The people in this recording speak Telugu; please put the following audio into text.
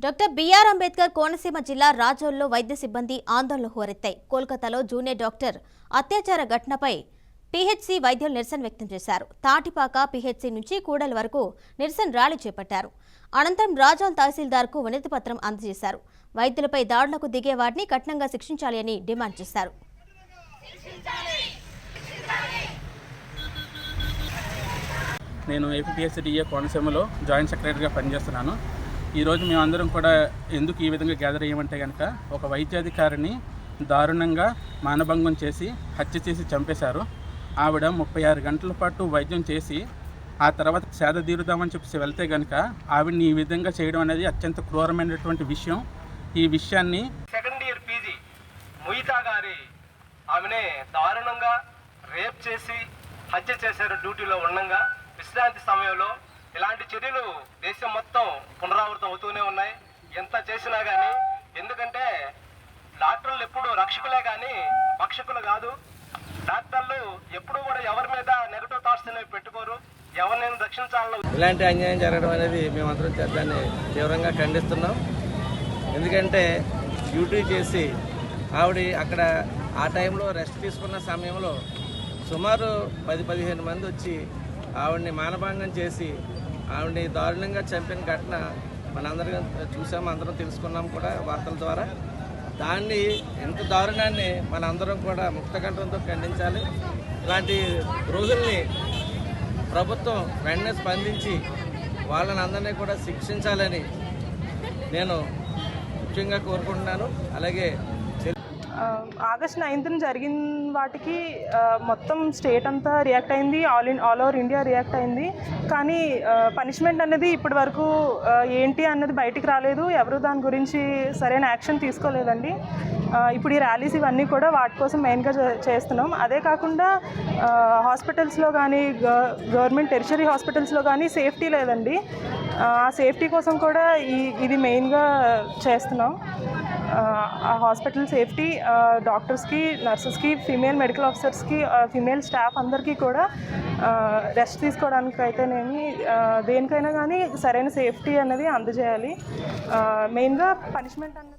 డాక్టర్ బిఆర్ అంబేద్కర్ కోనసీమ జిల్లా రాజోల్లో వైద్య సిబ్బంది ఆందోళనలు హోరెత్తాయి. కోల్కతాలో జూనియర్ డాక్టర్ అత్యాచార ఘటనపై పీహెచ్సీ వైద్యులు నిరసన వ్యక్తం చేశారు. తాటిపాక పీహెచ్సీ నుంచి కూడలి వరకు నిరసన ర్యాలీ చేపట్టారు. అనంతరం రాజోల్ తహసీల్దార్కు వినతి పత్రం అందజేశారు. వైద్యులపై దాడులకు దిగే వారిని కఠినంగా శిక్షించాలి అని డిమాండ్ చేశారు. నేను ఏపీఎస్సీడీఏ కోనసీమలో జాయింట్ సెక్రటరీగా పనిచేస్తున్నాను. ఈరోజు మేమందరం కూడా ఎందుకు ఈ విధంగా గ్యాదర్ అయ్యామంటే కనుక ఒక వైద్యాధికారిని దారుణంగా మానభంగం చేసి హత్య చేసి చంపేశారు. ఆవిడ 36 గంటల పాటు వైద్యం చేసి ఆ తర్వాత సేద తీరుదామని చెప్పి వెళ్తే కనుక ఆవిడని ఈ విధంగా చేయడం అనేది అత్యంత క్రూరమైనటువంటి విషయం. ఈ విషయాన్ని సెకండ్ ఇయర్ పీజీ ముయితా గారి ఆమెనే దారుణంగా రేప్ చేసి హత్య చేశారు. డ్యూటీలో ఉండగా విశ్రాంతి సమయంలో ఇలాంటి చర్యలు దేశం మొత్తం పునరావృతం అవుతూనే ఉన్నాయి. ఎంత చేసినా కానీ, ఎందుకంటే డాక్టర్లు ఎప్పుడు రక్షకులే కానీ భక్షకులు కాదు. డాక్టర్లు ఎప్పుడు కూడా ఎవరి మీద నెగటివ్ థాట్స్ అనేవి పెట్టుకోరు. ఎవరినైనా రక్షించాలని ఇలాంటి అన్యాయం జరగడం అనేది మేమందరం దాన్ని తీవ్రంగా ఖండిస్తున్నాం. ఎందుకంటే డ్యూటీ చేసి ఆవిడ అక్కడ ఆ టైంలో రెస్ట్ తీసుకున్న సమయంలో సుమారు 10-15 మంది వచ్చి ఆవిడని మానభంగం చేసి ఆవిడని దారుణంగా చంపిన ఘటన మనందరం చూసాము, అందరం తెలుసుకున్నాం కూడా వార్తల ద్వారా. దాన్ని ఎంత దారుణాన్ని మనందరం కూడా ముక్తకంఠంతో ఖండించాలి. ఇలాంటి రోజుల్ని ప్రభుత్వం వెంటనే స్పందించి వాళ్ళని అందరినీ కూడా శిక్షించాలని నేను ముఖ్యంగా కోరుకుంటున్నాను. అలాగే ఆగస్ట్ 9th జరిగిన వాటికి మొత్తం స్టేట్ అంతా రియాక్ట్ అయింది, ఆల్ ఓవర్ ఇండియా రియాక్ట్ అయింది. కానీ పనిష్మెంట్ అనేది ఇప్పటి వరకు ఏంటి అన్నది బయటికి రాలేదు. ఎవరు దాని గురించి సరైన యాక్షన్ తీసుకోలేదండి. ఇప్పుడు ఈ ర్యాలీస్ ఇవన్నీ కూడా వాటి కోసం మెయిన్గా చేస్తున్నాం. అదే కాకుండా హాస్పిటల్స్లో కానీ గవర్నమెంట్ టెరిషరీ హాస్పిటల్స్లో కానీ సేఫ్టీ లేదండి. ఆ సేఫ్టీ కోసం కూడా ఇది మెయిన్గా చేస్తున్నాం. ఆ హాస్పిటల్ సేఫ్టీ, డాక్టర్స్కి, నర్సెస్కి, ఫీమేల్ మెడికల్ ఆఫీసర్స్కి, ఫీమేల్ స్టాఫ్ అందరికీ కూడా రెస్ట్ తీసుకోవడానికి అయితేనేమి దేనికైనా కానీ సరైన సేఫ్టీ అన్నది అందజేయాలి. మెయిన్గా పనిష్మెంట్ అన్నది